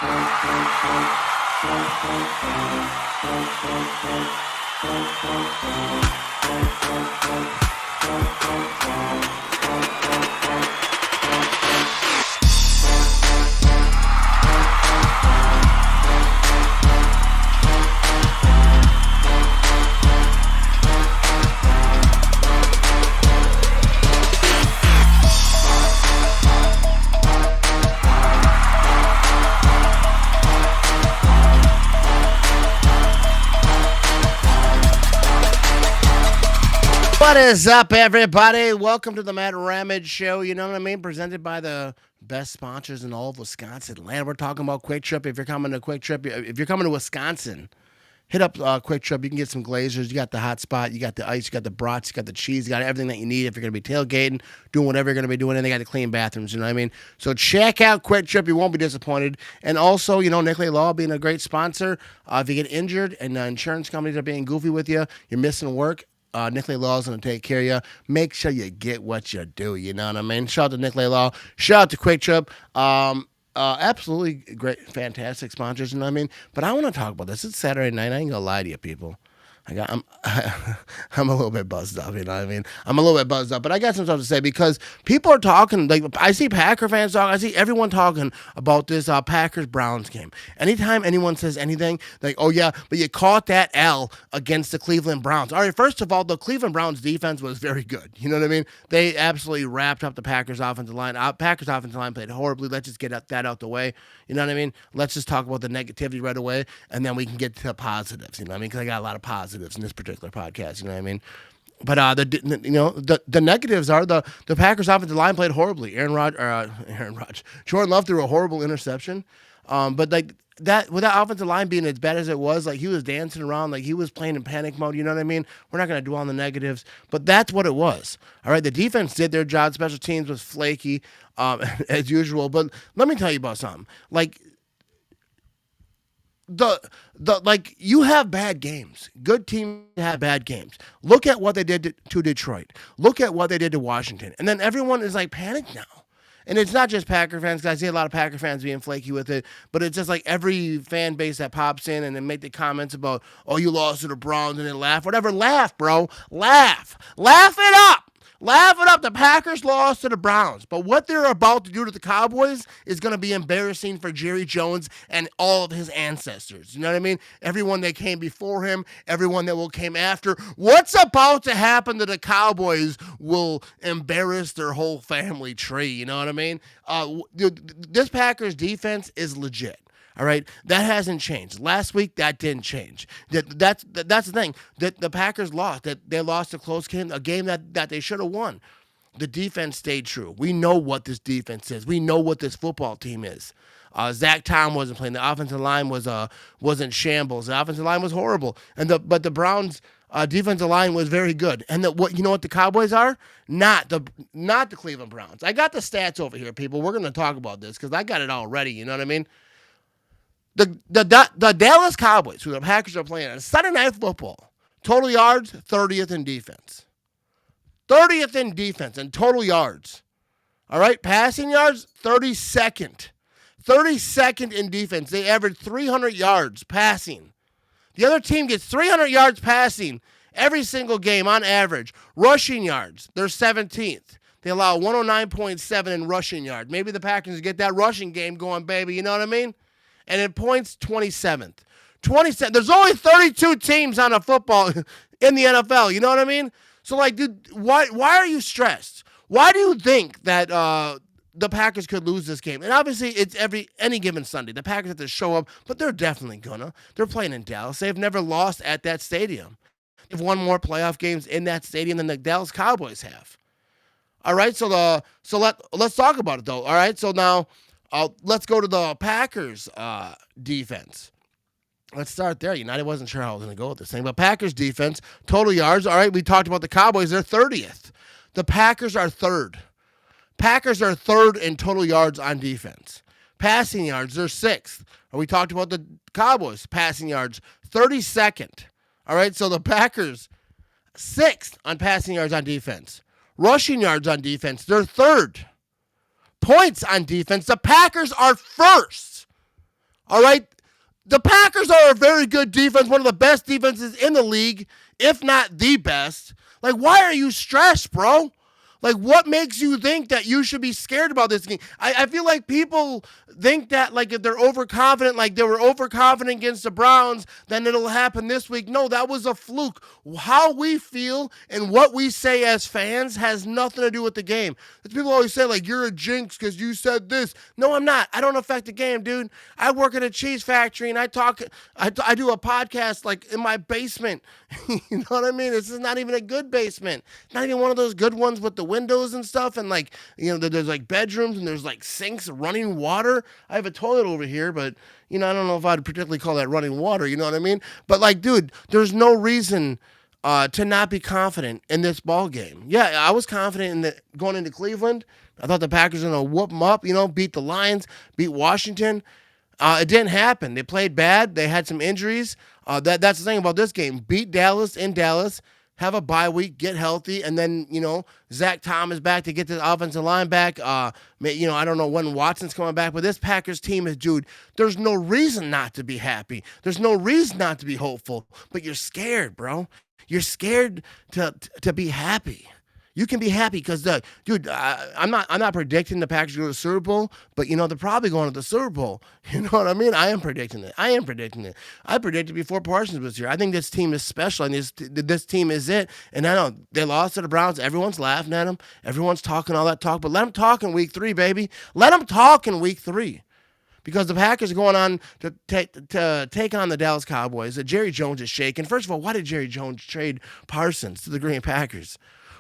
What is up, everybody? Welcome to the Matt Ramage Show. You know what I mean? Presented by the best sponsors in all of Wisconsin land. We're talking about Quick Trip. If you're coming to Quick Trip, if you're coming to Wisconsin, hit up Quick Trip. You can get some glazers. You got the hot spot. You got the ice. You got the brats. You got the cheese. You got everything that you need if you're going to be tailgating, doing whatever you're going to be doing. And they got the clean bathrooms. You know what I mean? So check out Quick Trip. You won't be disappointed. And also, you know, Nicolay Law being a great sponsor. If you get injured and insurance companies are being goofy with you, you're missing work. Nicolay Law is going to take care of you. Make sure you get what you do. You know what I mean? Shout out to Nicolay Law. Shout out to Quick Trip. Absolutely great, fantastic sponsors. You know what I mean? But I want to talk about this. It's Saturday night. I ain't going to lie to you, people. I'm I'm a little bit buzzed up, you know what I mean? I'm a little bit buzzed up, but I got some stuff to say because people are talking, like I see Packer fans talking, I see everyone talking about this Packers-Browns game. Anytime anyone says anything, like, oh yeah, but you caught that L against the Cleveland Browns. All right, first of all, the Cleveland Browns defense was very good. You know what I mean? They absolutely wrapped up the Packers offensive line. Packers offensive line played horribly. Let's just get that out the way. You know what I mean? Let's just talk about the negativity right away, and then we can get to positives. You know what I mean? Because I got a lot of positives in this particular podcast. You know what I mean? But the negatives are the Packers offensive line played horribly. Jordan Love threw a horrible interception. But like that, with that offensive line being as bad as it was, like he was dancing around, like he was playing in panic mode. You know what I mean? We're not going to dwell on the negatives, but that's what it was. All right, the defense did their job. Special teams was flaky as usual. But let me tell you about something. Like like you have bad games. Good teams have bad games. Look at what they did to Detroit. Look at what they did to Washington, and then everyone is like panicked now. And it's not just Packer fans, because I see a lot of Packer fans being flaky with it, but it's just like every fan base that pops in and then make the comments about, oh, you lost to the Browns and then laugh. Whatever, laugh, bro. Laugh. Laugh it up. Laugh it up. The Packers lost to the Browns. But what they're about to do to the Cowboys is going to be embarrassing for Jerry Jones and all of his ancestors. You know what I mean? Everyone that came before him, everyone that will came after. What's about to happen to the Cowboys will embarrass their whole family tree. You know what I mean? This Packers defense is legit. All right, that hasn't changed. Last week, that didn't change. That's the thing. That the Packers lost. That they lost a close game, a game that they should have won. The defense stayed true. We know what this defense is. We know what this football team is. Zach Tom wasn't playing. The offensive line wasn't shambles. The offensive line was horrible. But the Browns' defensive line was very good. And you know what the Cowboys are? Not the Cleveland Browns. I got the stats over here, people. We're going to talk about this because I got it all ready. You know what I mean? The Dallas Cowboys, who the Packers are playing on Sunday Night Football, total yards, 30th in defense. 30th in defense and total yards. All right, passing yards, 32nd. 32nd in defense. They average 300 yards passing. The other team gets 300 yards passing every single game on average. Rushing yards, they're 17th. They allow 109.7 in rushing yards. Maybe the Packers get that rushing game going, baby. You know what I mean? And in points, 27th. 27. There's only 32 teams on a football in the NFL. You know what I mean? So, like, dude, why are you stressed? Why do you think that the Packers could lose this game? And obviously, it's any given Sunday. The Packers have to show up, but they're definitely gonna. They're playing in Dallas. They've never lost at that stadium. They've won more playoff games in that stadium than the Dallas Cowboys have. All right, so let's talk about it though. All right, so now. Let's go to the Packers defense. Let's start there. United wasn't sure how I was going to go with this thing, but Packers defense, total yards. All right, we talked about the Cowboys. They're 30th. The Packers are third. Packers are third in total yards on defense. Passing yards, they're sixth. We talked about the Cowboys. Passing yards, 32nd. All right, so the Packers, sixth on passing yards on defense. Rushing yards on defense, they're third. Points on defense, the Packers are first. All right? The Packers are a very good defense, one of the best defenses in the league, if not the best. Like, why are you stressed, bro? Like, what makes you think that you should be scared about this game? I feel like people think that, like, if they're overconfident, like they were overconfident against the Browns, then it'll happen this week. No, that was a fluke. How we feel and what we say as fans has nothing to do with the game. People always say, like, you're a jinx because you said this. No, I'm not. I don't affect the game, dude. I work at a cheese factory and I do a podcast, like, in my basement. You know what I mean? This is not even a good basement. Not even one of those good ones with the windows and stuff, and, like, you know, there's like bedrooms and there's like sinks, running water. I have a toilet over here, but, you know, I don't know if I'd particularly call that running water. You know what I mean? But, like, dude, there's no reason to not be confident in this ball game. Yeah, I was confident in going into Cleveland. I thought the Packers were gonna whoop them up. You know, beat the Lions, beat Washington. It didn't happen. They played bad. They had some injuries. That's the thing about this game. Beat Dallas in Dallas. Have a bye week, get healthy, and then, you know, Zach Tom is back to get the offensive line back. You know, I don't know when Watson's coming back, but this Packers team is, dude, there's no reason not to be happy. There's no reason not to be hopeful, but you're scared, bro. You're scared to be happy. You can be happy because, dude, I'm not predicting the Packers go to the Super Bowl, but, you know, they're probably going to the Super Bowl. You know what I mean? I am predicting it. I predicted before Parsons was here. I think this team is special, and this team is it. And I know they lost to the Browns. Everyone's laughing at them. Everyone's talking all that talk, but let them talk in week 3, baby. Let them talk in week 3. Because the Packers are going on to take on the Dallas Cowboys. Jerry Jones is shaking. First of all, why did Jerry Jones trade Parsons to the Green Packers?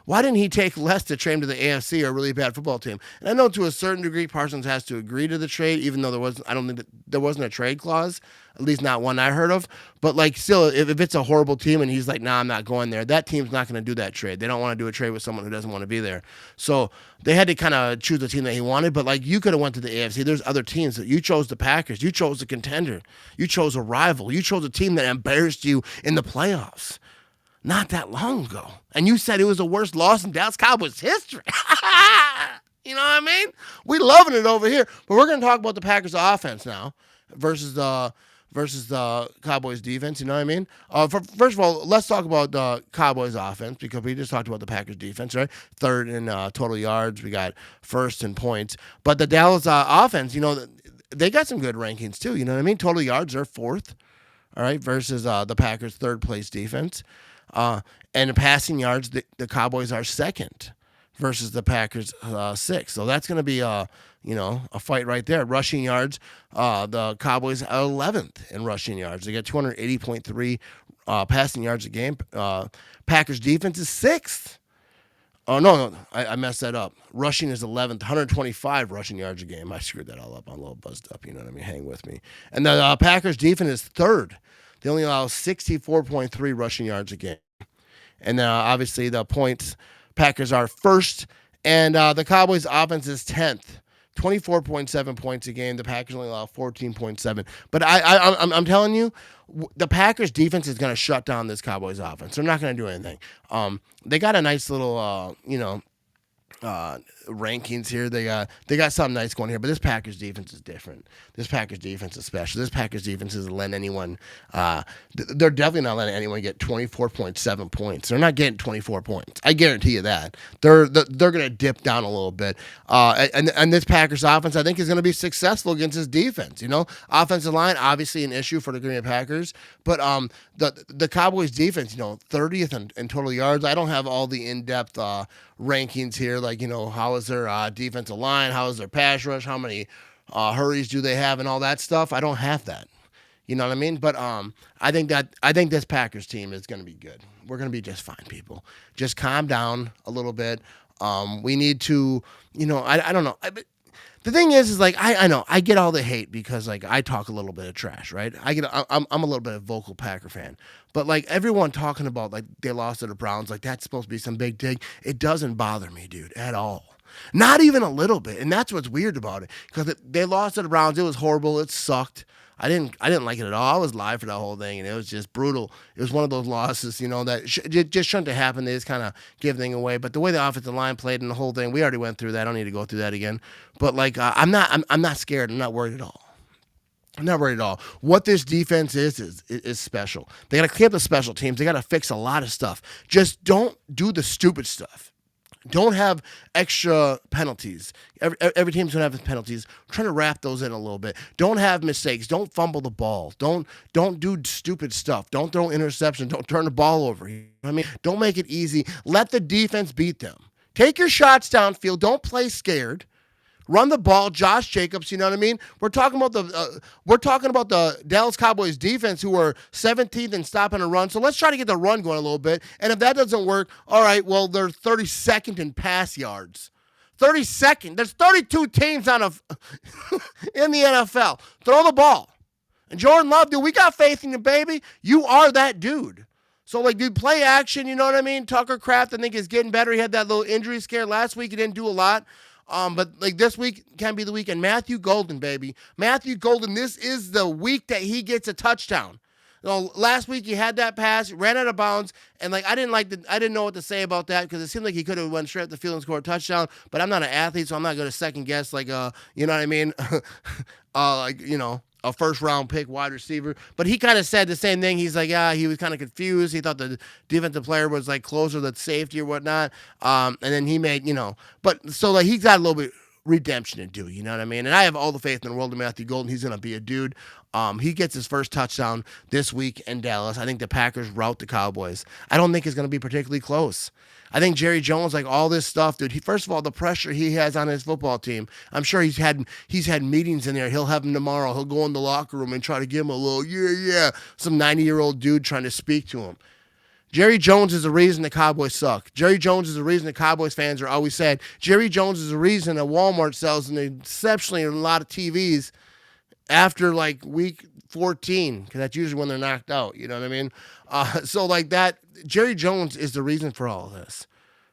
Why didn't he take less to trade him to the AFC, or a really bad football team? And I know to a certain degree Parsons has to agree to the trade, even though I don't think there wasn't a trade clause, at least not one I heard of. But, like, still, if it's a horrible team and he's like, nah, I'm not going there, that team's not going to do that trade. They don't want to do a trade with someone who doesn't want to be there. So they had to kind of choose the team that he wanted. But, like, you could have went to the AFC. There's other teams. That you chose the Packers. You chose a contender. You chose a rival. You chose a team that embarrassed you in the playoffs not that long ago. And you said it was the worst loss in Dallas Cowboys history. You know what I mean? We loving it over here. But we're going to talk about the Packers offense now versus the Cowboys defense. You know what I mean? First of all, let's talk about the Cowboys offense, because we just talked about the Packers defense, right? Third in total yards. We got first in points. But the Dallas offense, you know, they got some good rankings too. You know what I mean? Total yards, they're fourth, all right, versus the Packers' third place defense. And passing yards, the Cowboys are second versus the Packers sixth. So that's going to be a fight right there. Rushing yards, the Cowboys are 11th in rushing yards. They get 280.3 passing yards a game. Packers defense is sixth. Oh, no, I messed that up. Rushing is 11th, 125 rushing yards a game. I screwed that all up. I'm a little buzzed up, you know what I mean? Hang with me. And the Packers defense is third. They only allow 64.3 rushing yards a game. And obviously the points, Packers are first. And the Cowboys offense is 10th. 24.7 points a game. The Packers only allow 14.7. But I'm telling you, the Packers defense is going to shut down this Cowboys offense. They're not going to do anything. They got a nice little, rankings here. They got something nice going here, but this Packers defense is different. This Packers defense is special. This Packers defense isn't letting anyone. They're definitely not letting anyone get 24.7 points. They're not getting 24 points. I guarantee you that. They're going to dip down a little bit. And this Packers offense, I think, is going to be successful against this defense. You know, offensive line obviously an issue for the Green Bay Packers, but the Cowboys defense, 30th in total yards. I don't have all the in-depth rankings here, like, how is their defensive line, how is their pass rush, how many hurries do they have, and all that stuff. I don't have that. You know what I mean? But I think this Packers team is going to be good. We're going to be just fine, people. Just calm down a little bit. We need to, I don't know. The thing is like, I know I get all the hate because, like, I talk a little bit of trash, right? I'm a little bit of a vocal Packer fan, but, like, everyone talking about, like, they lost to the Browns, like, that's supposed to be some big dig. It doesn't bother me, dude, at all. Not even a little bit. And that's what's weird about it, because they lost to the Browns. It was horrible. It sucked. I didn't like it at all. I was live for that whole thing, and it was just brutal. It was one of those losses, that just shouldn't have happened. They just kind of give thing away. But the way the offensive line played and the whole thing, we already went through that. I don't need to go through that again. But, like, I'm not scared. I'm not worried at all. Not worried at all. What this defense is special. They got to clean up the special teams. They got to fix a lot of stuff. Just don't do the stupid stuff. Don't have extra penalties. Every team's gonna have penalties. We're trying to wrap those in a little bit. Don't have mistakes. Don't fumble the ball. Don't do stupid stuff. Don't throw interceptions. Don't turn the ball over. You know what I mean, don't make it easy. Let the defense beat them. Take your shots downfield. Don't play scared. Run the ball, Josh Jacobs. You know what I mean? We're talking about the Dallas Cowboys defense, who are 17th in stopping a run. So let's try to get the run going a little bit. And if that doesn't work, all right, well, they're 32nd in pass yards. 32nd. There's 32 teams in the NFL. Throw the ball. And Jordan Love, dude, we got faith in you, baby. You are that dude. So, like, dude, play action. You know what I mean? Tucker Kraft, I think, is getting better. He had that little injury scare last week. He didn't do a lot. But like this week can be the weekend. Matthew Golden, baby. Matthew Golden, this is the week that he gets a touchdown. You know, last week he had that pass, ran out of bounds, and like I didn't know what to say about that because it seemed like he could have went straight up the field and scored a touchdown. But I'm not an athlete, so I'm not going to second guess you know what I mean? A first round pick wide receiver. But he kind of said the same thing. He's like, yeah, he was kind of confused. He thought the defensive player was like closer to safety or whatnot. And then he made, but so like he's got a little bit redemption to do, you know what I mean? And I have all the faith in the world in Matthew Golden. He's going to be a dude. He gets his first touchdown this week in Dallas. I think the Packers rout the Cowboys. I don't think it's going to be particularly close. I think Jerry Jones, like all this stuff, dude. First of all, the pressure he has on his football team. I'm sure he's had meetings in there. He'll have them tomorrow. He'll go in the locker room and try to give him a little some 90-year-old dude trying to speak to him. Jerry Jones is the reason the Cowboys suck. Jerry Jones is the reason the Cowboys fans are always sad. Jerry Jones is the reason that Walmart sells an exceptionally a lot of TVs after like week 14, because that's usually when they're knocked out. You know what I mean? So like that, Jerry Jones is the reason for all of this.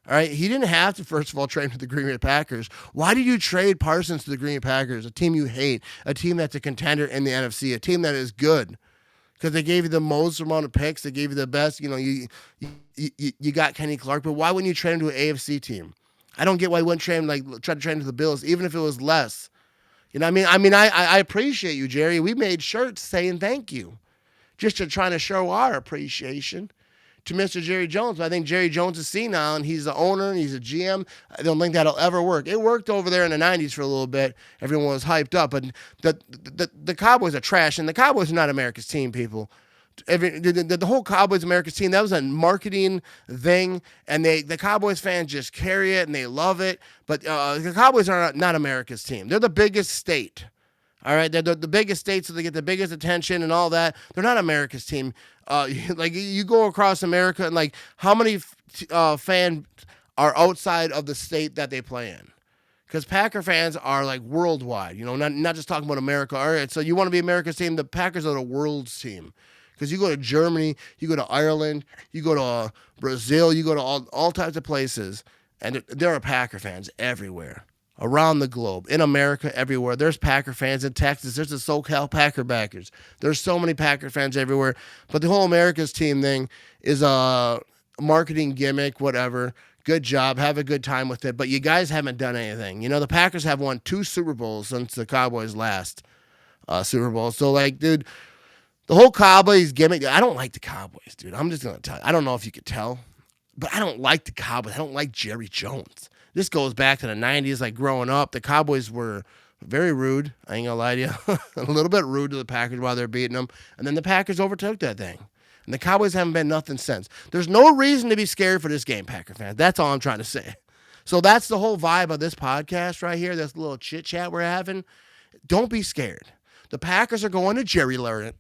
All right, he didn't have to, first of all, trade with the Green Bay Packers. Why did you trade Parsons to the Green Bay Packers, a team you hate, a team that's a contender in the NFC, a team that is good? Because they gave you the most amount of picks, they gave you the best. You got Kenny Clark, but why wouldn't you trade him to an AFC team? I don't get why you wouldn't trade him, try to trade him to the Bills, even if it was less. You know what I mean? I appreciate you, Jerry. We made shirts saying thank you, just to trying to show our appreciation to Mr. Jerry Jones. But I think Jerry Jones is senile, and he's the owner, and he's a GM. I don't think that'll ever work. It worked over there in the 90s for a little bit. Everyone was hyped up, but the Cowboys are trash, and the Cowboys are not America's team, people. The whole Cowboys America's team, that was a marketing thing, and the Cowboys fans just carry it, and they love it. But the Cowboys are not America's team. They're the biggest state. All right, they're the biggest state, so they get the biggest attention and all that. They're not America's team. Like you go across America, and like how many fans are outside of the state that they play in? Because Packer fans are like worldwide. Not just talking about America. All right, so you want to be America's team? The Packers are the world's team. Because you go to Germany, you go to Ireland, you go to Brazil, you go to all types of places, and there are Packer fans everywhere. Around the globe, in America, everywhere. There's Packer fans in Texas. There's the SoCal Packer backers. There's so many Packer fans everywhere. But the whole America's team thing is a marketing gimmick, whatever. Good job. Have a good time with it. But you guys haven't done anything. The Packers have won 2 Super Bowls since the Cowboys' last Super Bowl. So, like, dude, the whole Cowboys gimmick, I don't like the Cowboys, dude. I'm just going to tell you. I don't know if you could tell, but I don't like the Cowboys. I don't like Jerry Jones. This goes back to the 90s, like growing up. The Cowboys were very rude. I ain't gonna lie to you. A little bit rude to the Packers while they're beating them. And then the Packers overtook that thing. And the Cowboys haven't been nothing since. There's no reason to be scared for this game, Packer fans. That's all I'm trying to say. So that's the whole vibe of this podcast right here, this little chit-chat we're having. Don't be scared. The Packers are going to Jerryland,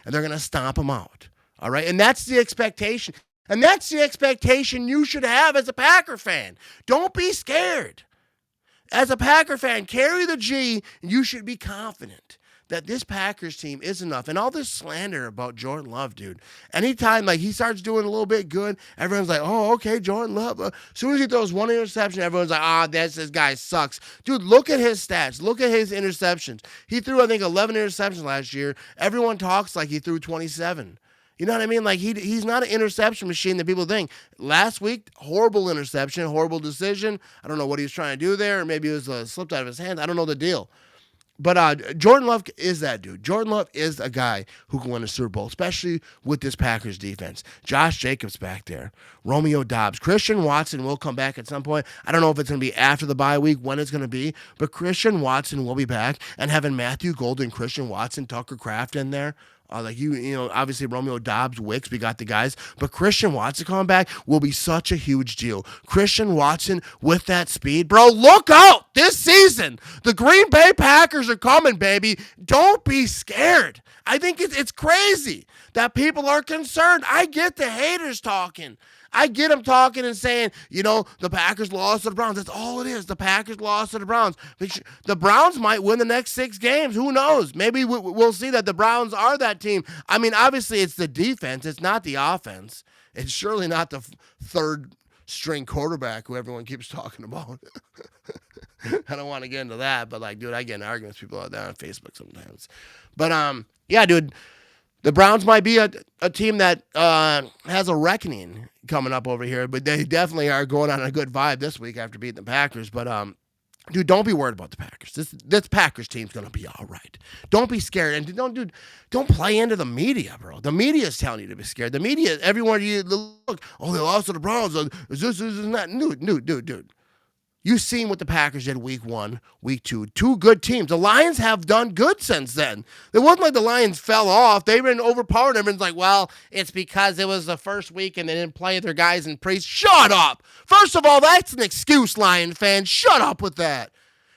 and they're going to stomp them out. All right? And that's the expectation. And that's the expectation you should have as a Packer fan. Don't be scared. As a Packer fan, carry the G, and you should be confident that this Packers team is enough. And all this slander about Jordan Love, dude. Anytime like he starts doing a little bit good, everyone's like, oh, okay, Jordan Love. As soon as he throws one interception, everyone's like, this guy sucks. Dude, look at his stats. Look at his interceptions. He threw, I think, 11 interceptions last year. Everyone talks like he threw 27. You know what I mean? Like, he's not an interception machine that people think. Last week, horrible interception, horrible decision. I don't know what he was trying to do there. Or maybe it was slipped out of his hands. I don't know the deal. But Jordan Love is that dude. Jordan Love is a guy who can win a Super Bowl, especially with this Packers defense. Josh Jacobs back there. Romeo Dobbs. Christian Watson will come back at some point. I don't know if it's going to be after the bye week, when it's going to be, but Christian Watson will be back. And having Matthew Golden, Christian Watson, Tucker Kraft in there, obviously Romeo Dobbs, Wicks, we got the guys. But Christian Watson coming back will be such a huge deal. Christian Watson with that speed. Bro, look out this season. The Green Bay Packers are coming, baby. Don't be scared. I think it's crazy that people are concerned. I get the haters talking. I get them talking and saying, the Packers lost to the Browns. That's all it is. The Packers lost to the Browns. The Browns might win the next 6 games. Who knows? Maybe we'll see that the Browns are that team. I mean, obviously, it's the defense. It's not the offense. It's surely not the third string quarterback who everyone keeps talking about. I don't want to get into that, but dude, I get in arguments with people out there on Facebook sometimes. But yeah, dude. The Browns might be a team that has a reckoning coming up over here, but they definitely are going on a good vibe this week after beating the Packers. But, dude, don't be worried about the Packers. This Packers team's going to be all right. Don't be scared. And don't play into the media, bro. The media is telling you to be scared. The media, everyone, you look, they lost to the Browns. Is this and that? Dude. You've seen what the Packers did week 1, week 2. 2 good teams. The Lions have done good since then. It wasn't like the Lions fell off. They've been overpowered. Everyone's like, well, it's because it was the first week and they didn't play their guys in preseason. Shut up. First of all, that's an excuse, Lion fans. Shut up with that.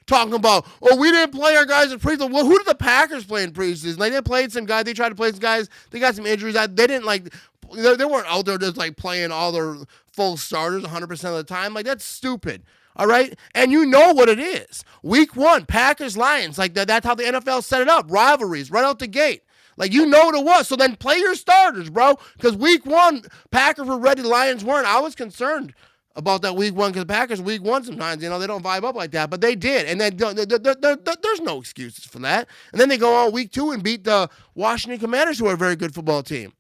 Talking about, we didn't play our guys in preseason. Well, who did the Packers play in preseason? They played some guys. They tried to play some guys. They got some injuries. They didn't they weren't out there just playing all their full starters 100% of the time. That's stupid. All right? And you know what it is. Week 1, Packers-Lions. That's how the NFL set it up. Rivalries right out the gate. You know what it was. So then play your starters, bro. Because week 1, Packers were ready, Lions weren't. I was concerned about that week 1 because the Packers week 1 sometimes, they don't vibe up like that. But they did. And then there's no excuses for that. And then they go on week 2 and beat the Washington Commanders, who are a very good football team.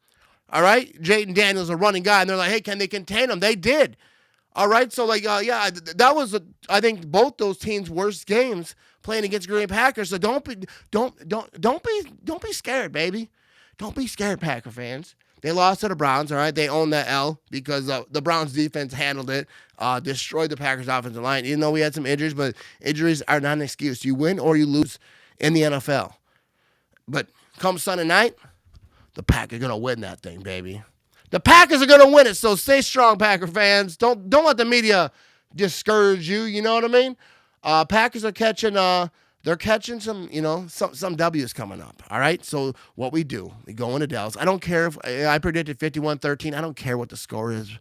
All right? Jayden Daniels, a running guy. And they're like, hey, can they contain him? They did. All right, so that was I think both those teams' worst games playing against Green Bay Packers. So don't be scared, baby. Don't be scared, Packer fans. They lost to the Browns. All right, they own that L because the Browns defense handled it, destroyed the Packers offensive line. Even though we had some injuries, but injuries are not an excuse. You win or you lose in the NFL. But come Sunday night, the Packers are gonna win that thing, baby. The Packers are going to win it, so stay strong, Packer fans. Don't let the media discourage you, you know what I mean? Packers are catching some W's coming up, all right? So what we do, we go into Dallas. I don't care if I predicted 51-13. I don't care what the score is.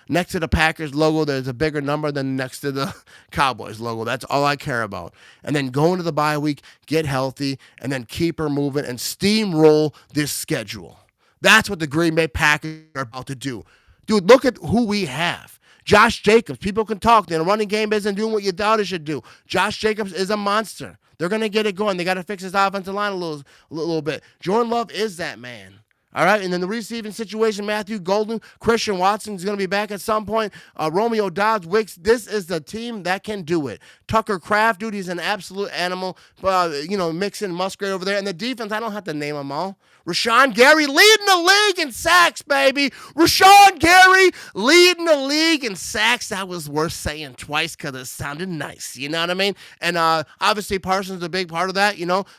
Next to the Packers logo, there's a bigger number than next to the Cowboys logo. That's all I care about. And then go into the bye week, get healthy, and then keep her moving and steamroll this schedule. That's what the Green Bay Packers are about to do. Dude, look at who we have. Josh Jacobs. People can talk. The running game isn't doing what you thought it should do. Josh Jacobs is a monster. They're going to get it going. They got to fix his offensive line a little bit. Jordan Love is that man. All right, and then the receiving situation, Matthew Golden, Christian Watson is going to be back at some point. Romeo Dobbs, Wicks, this is the team that can do it. Tucker Kraft, dude, he's an absolute animal. Mixon, Musgrave over there. And the defense, I don't have to name them all. Rashawn Gary leading the league in sacks, baby. Rashawn Gary leading the league in sacks. That was worth saying twice because it sounded nice. You know what I mean? And obviously Parsons is a big part of that,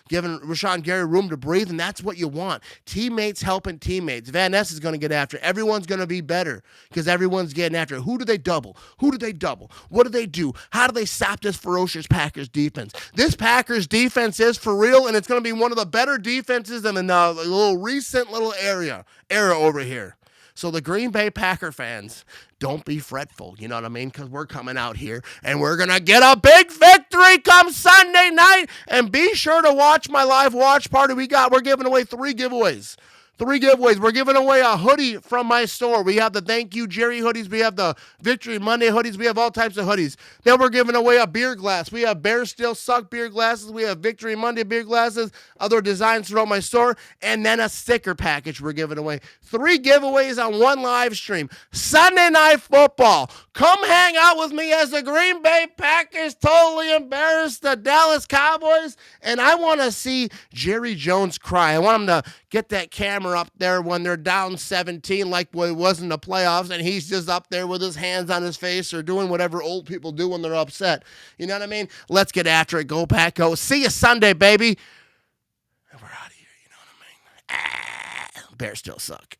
giving Rashawn Gary room to breathe, and that's what you want. Teammates helping teammates. Van Ness is going to get after it. Everyone's going to be better because everyone's getting after it. Who do they double? What do they do? How do they stop this ferocious Packers defense? This Packers defense is for real, and it's going to be one of the better defenses in the recent era over here. So the Green Bay Packer fans, don't be fretful, you know what I mean? Because we're coming out here and we're going to get a big victory come Sunday night. And be sure to watch my live watch party. We're giving away 3 giveaways. 3 giveaways. We're giving away a hoodie from my store. We have the Thank You Jerry hoodies. We have the Victory Monday hoodies. We have all types of hoodies. Then we're giving away a beer glass. We have Bear Still Suck beer glasses. We have Victory Monday beer glasses, other designs throughout my store, and then a sticker package we're giving away. 3 giveaways on one live stream. Sunday Night Football. Come hang out with me as the Green Bay Packers totally embarrassed the Dallas Cowboys, and I want to see Jerry Jones cry. I want him to get that camera up there when they're down 17 like it was in the playoffs, and he's just up there with his hands on his face or doing whatever old people do when they're upset. You know what I mean? Let's get after it. Go Pack Go. See you Sunday, baby. And we're out of here. You know what I mean? Bears still suck.